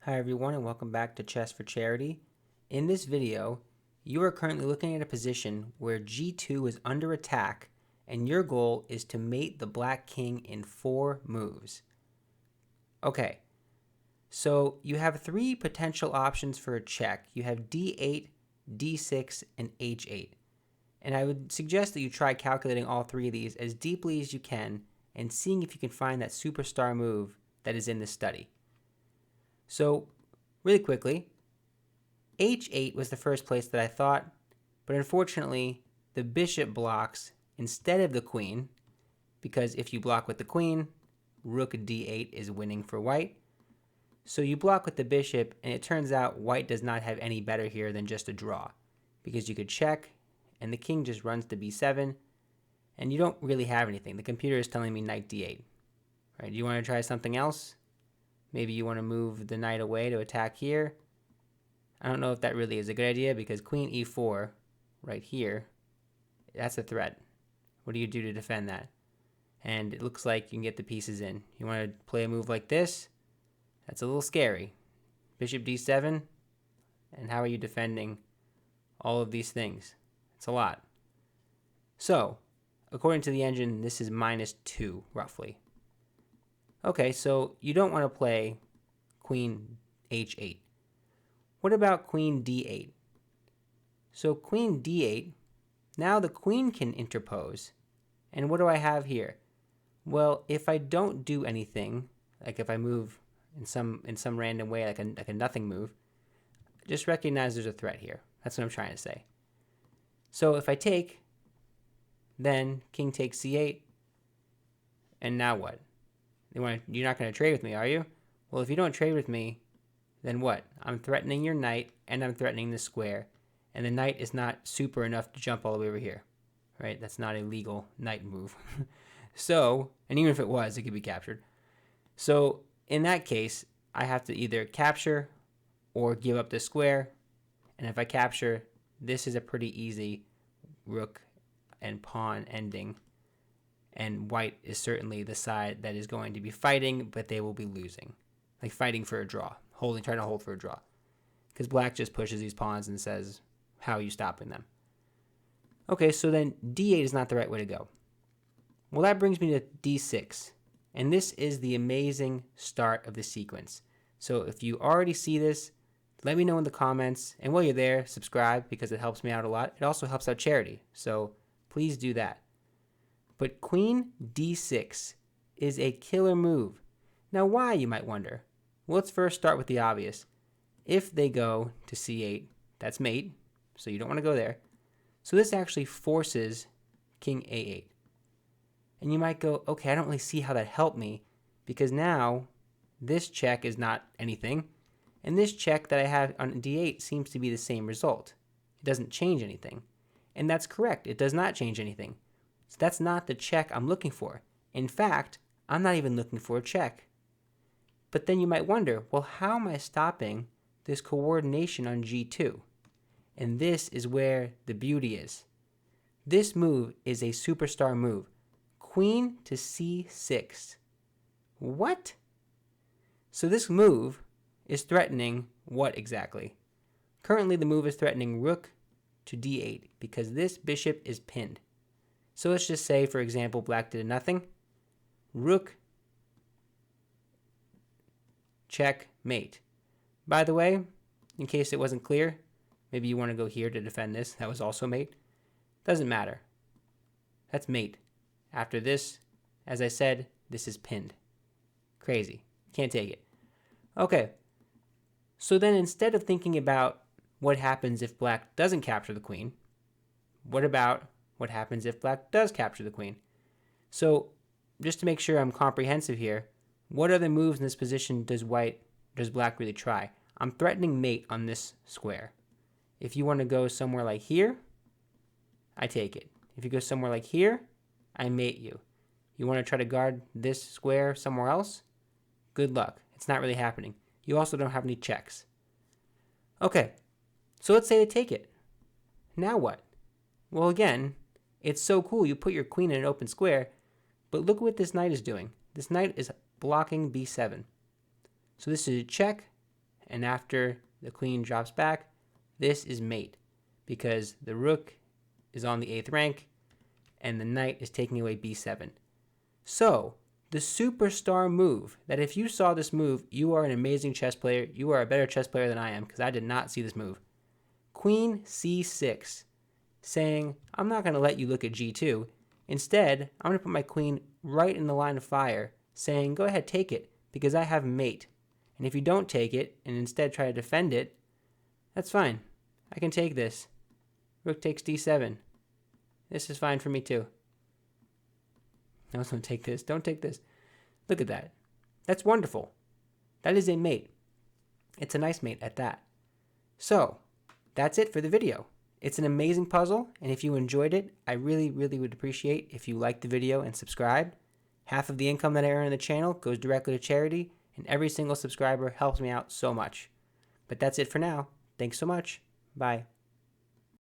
Hi everyone and welcome back to Chess for Charity. In this video, you are currently looking at a position where g2 is under attack and your goal is to mate the black king in 4 moves. Okay, so you have 3 potential options for a check. You have d8, d6, and h8. And I would suggest that you try calculating all 3 of these as deeply as you can and seeing if you can find that superstar move that is in this study. So, really quickly, h8 was the first place that I thought, but unfortunately, the bishop blocks instead of the queen, because if you block with the queen, rook d8 is winning for white. So you block with the bishop, and it turns out white does not have any better here than just a draw, because you could check, and the king just runs to b7, and you don't really have anything. The computer is telling me knight d8. Right? Do you want to try something else? Maybe you want to move the knight away to attack here. I don't know if that really is a good idea because queen e4 right here, that's a threat. What do you do to defend that? And it looks like you can get the pieces in. You want to play a move like this? That's a little scary. Bishop d7, and how are you defending all of these things? It's a lot. So, according to the engine, this is -2, roughly. Okay, so you don't want to play queen h8. What about queen d8? So queen d8, now the queen can interpose. And what do I have here? Well, if I don't do anything, like if I move in some random way, like a nothing move, just recognize there's a threat here. That's what I'm trying to say. So if I take, then king takes c8, and now what? You're not going to trade with me, are you? Well, if you don't trade with me, then what? I'm threatening your knight, and I'm threatening the square, and the knight is not super enough to jump all the way over here, right? That's not a legal knight move. So, and even if it was, it could be captured. So, in that case, I have to either capture or give up the square, and if I capture, this is a pretty easy rook and pawn ending, and white is certainly the side that is going to be fighting, but they will be losing, like fighting for a draw, trying to hold for a draw, because black just pushes these pawns and says, how are you stopping them? Okay, so then d8 is not the right way to go. Well, that brings me to d6, and this is the amazing start of the sequence. So if you already see this, let me know in the comments, and while you're there, subscribe because it helps me out a lot. It also helps out charity, so please do that. But queen d6 is a killer move. Now why, you might wonder? Well, let's first start with the obvious. If they go to c8, that's mate, so you don't want to go there. So this actually forces king a8. And you might go, okay, I don't really see how that helped me, because now this check is not anything, and this check that I have on d8 seems to be the same result. It doesn't change anything. And that's correct, it does not change anything. So that's not the check I'm looking for. In fact, I'm not even looking for a check. But then you might wonder, well, how am I stopping this coordination on g2? And this is where the beauty is. This move is a superstar move. Queen to c6. What? So this move is threatening what exactly? Currently the move is threatening rook to d8 because this bishop is pinned. So let's just say, for example, black did nothing. Rook, check, mate. By the way, in case it wasn't clear, maybe you want to go here to defend this. That was also mate. Doesn't matter. That's mate. After this, as I said, this is pinned. Crazy. Can't take it. Okay. So then instead of thinking about what happens if black doesn't capture the queen, what about what happens if black does capture the queen? So just to make sure I'm comprehensive here, what other moves in this position does black really try? I'm threatening mate on this square. If you want to go somewhere like here, I take it. If you go somewhere like here, I mate you. You want to try to guard this square somewhere else? Good luck. It's not really happening. You also don't have any checks. Okay, so let's say they take it. Now what? Well, again, it's so cool. You put your queen in an open square, but look what this knight is doing. This knight is blocking b7. So this is a check, and after the queen drops back, this is mate, because the rook is on the 8th rank, and the knight is taking away b7. So, the superstar move, that if you saw this move, you are an amazing chess player. You are a better chess player than I am, because I did not see this move. Queen c6, saying, I'm not going to let you look at g2. Instead, I'm going to put my queen right in the line of fire, saying, go ahead, take it, because I have mate. And if you don't take it, and instead try to defend it, that's fine. I can take this. Rook takes d7. This is fine for me too. No, don't take this. Don't take this. Look at that. That's wonderful. That is a mate. It's a nice mate at that. So, that's it for the video. It's an amazing puzzle, and if you enjoyed it, I really, really would appreciate if you liked the video and subscribed. Half of the income that I earn on the channel goes directly to charity, and every single subscriber helps me out so much. But that's it for now. Thanks so much. Bye.